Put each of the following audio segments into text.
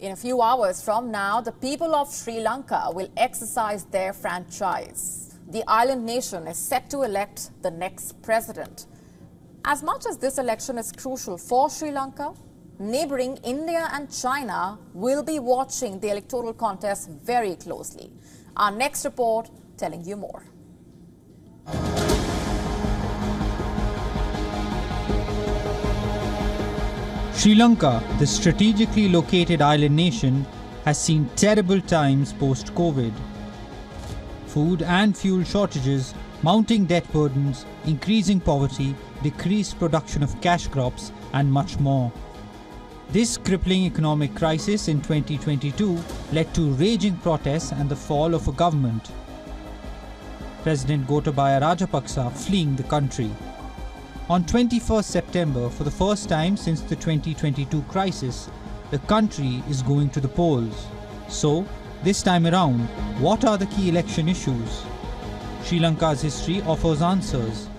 In a few hours from now, the people of Sri Lanka will exercise their franchise. The island nation is set to elect the next president. As much as this election is crucial for Sri Lanka, neighboring India and China will be watching the electoral contest very closely. Our next report telling you more. Sri Lanka, the strategically located island nation, has seen terrible times post-COVID. Food and fuel shortages, mounting debt burdens, increasing poverty, decreased production of cash crops, and much more. This crippling economic crisis in 2022 led to raging protests and the fall of a government. President Gotabaya Rajapaksa fleeing the country. On 21st September, for the first time since the 2022 crisis, the country is going to the polls. So, this time around, what are the key election issues? Sri Lanka's history offers answers.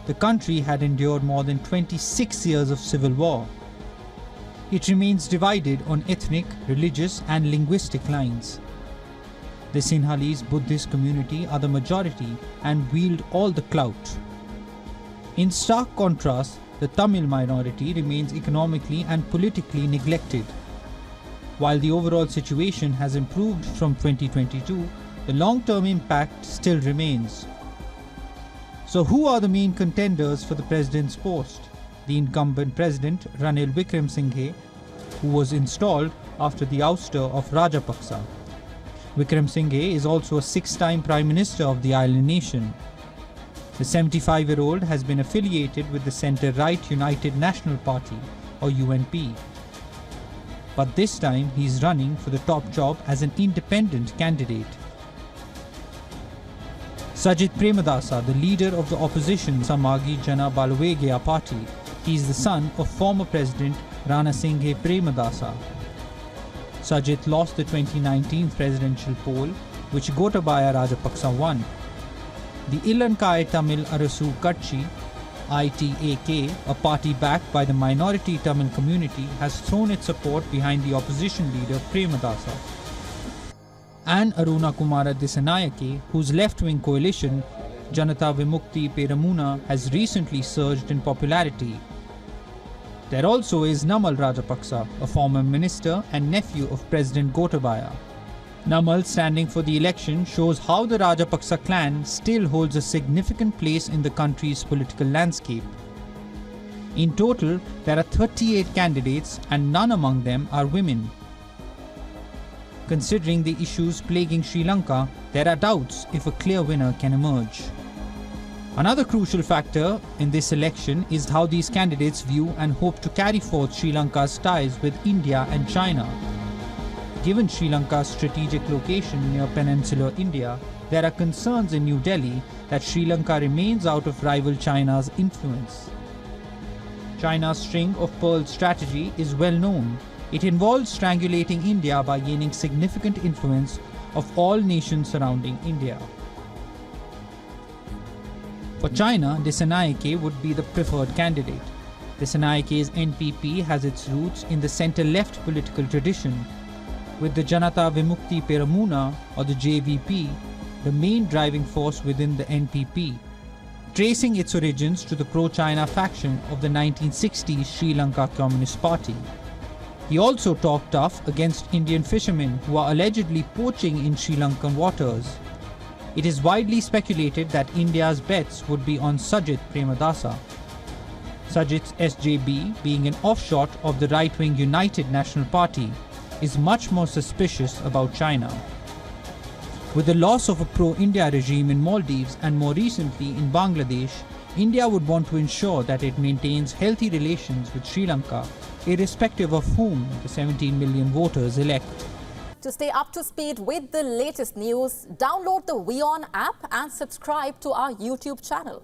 The country had endured more than 26 years of civil war. It remains divided on ethnic, religious and linguistic lines. The Sinhalese Buddhist community are the majority and wield all the clout. In stark contrast, the Tamil minority remains economically and politically neglected. While the overall situation has improved from 2022, the long-term impact still remains. So who are the main contenders for the president's post? The incumbent president Ranil Wickremesinghe, who was installed after the ouster of Rajapaksa. Wickremesinghe is also a six-time Prime Minister of the island nation. The 75-year-old has been affiliated with the centre-right United National Party, or UNP. But this time he is running for the top job as an independent candidate. Sajith Premadasa, the leader of the opposition Samagi Jana Balawegaya party, he is the son of former President Ranasinghe Premadasa. Sajith lost the 2019 presidential poll, which Gotabaya Rajapaksa won. The Ilankai Tamil Arasu Katchi, ITAK, a party backed by the minority Tamil community, has thrown its support behind the opposition leader Premadasa. And Aruna Kumara Dissanayake, whose left-wing coalition, Janata Vimukti Peramuna, has recently surged in popularity. There also is Namal Rajapaksa, a former minister and nephew of President Gotabaya. Namal standing for the election shows how the Rajapaksa clan still holds a significant place in the country's political landscape. In total, there are 38 candidates and none among them are women. Considering the issues plaguing Sri Lanka, there are doubts if a clear winner can emerge. Another crucial factor in this election is how these candidates view and hope to carry forth Sri Lanka's ties with India and China. Given Sri Lanka's strategic location near peninsular India, there are concerns in New Delhi that Sri Lanka remains out of rival China's influence. China's string of pearls strategy is well known. It involves strangulating India by gaining significant influence of all nations surrounding India. For China, Dissanayake would be the preferred candidate. Dissanayake's NPP has its roots in the centre-left political tradition, with the Janata Vimukti Peramuna, or the JVP, the main driving force within the NPP, tracing its origins to the pro-China faction of the 1960s Sri Lanka Communist Party. He also talked tough against Indian fishermen who are allegedly poaching in Sri Lankan waters. It is widely speculated that India's bets would be on Sajith Premadasa. Sajith's SJB, being an offshoot of the right-wing United National Party, is much more suspicious about China. With the loss of a pro-India regime in Maldives and more recently in Bangladesh, India would want to ensure that it maintains healthy relations with Sri Lanka, irrespective of whom the 17 million voters elect. To stay up to speed with the latest news, download the WION app and subscribe to our YouTube channel.